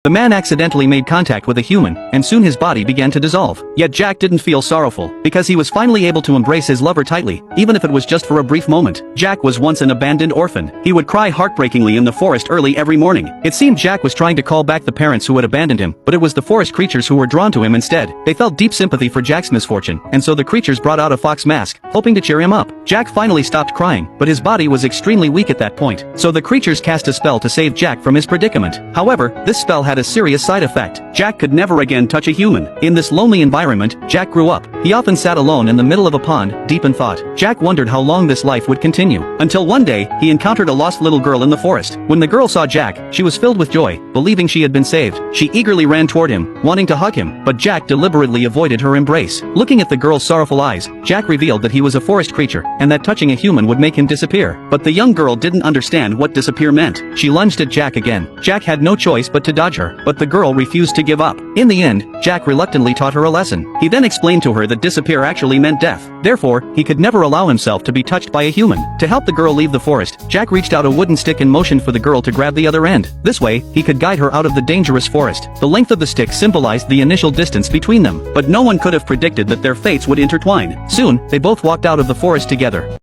The man accidentally made contact with a human, and soon his body began to dissolve. Yet Jack didn't feel sorrowful, because he was finally able to embrace his lover tightly, even if it was just for a brief moment. Jack was once an abandoned orphan. He would cry heartbreakingly in the forest early every morning. It seemed Jack was trying to call back the parents who had abandoned him, but it was the forest creatures who were drawn to him instead. They felt deep sympathy for Jack's misfortune, and so the creatures brought out a fox mask, hoping to cheer him up. Jack finally stopped crying, but his body was extremely weak at that point, so the creatures cast a spell to save Jack from his predicament. However, this spell had a serious side effect. Jack could never again touch a human. In this lonely environment, Jack grew up. He often sat alone in the middle of a pond, deep in thought. Jack wondered how long this life would continue, until one day, he encountered a lost little girl in the forest. When the girl saw Jack, she was filled with joy, believing she had been saved. She eagerly ran toward him, wanting to hug him, but Jack deliberately avoided her embrace. Looking at the girl's sorrowful eyes, Jack revealed that he was a forest creature, and that touching a human would make him disappear. But the young girl didn't understand what disappear meant. She lunged at Jack again. Jack had no choice but to dodge her, but the girl refused to give up. In the end, Jack reluctantly taught her a lesson. He then explained to her that disappear actually meant death. Therefore, he could never allow himself to be touched by a human. To help the girl leave the forest, Jack reached out a wooden stick and motioned for the girl to grab the other end. This way, he could guide her out of the dangerous forest. The length of the stick symbolized the initial distance between them, but no one could have predicted that their fates would intertwine. Soon, they both walked out of the forest together.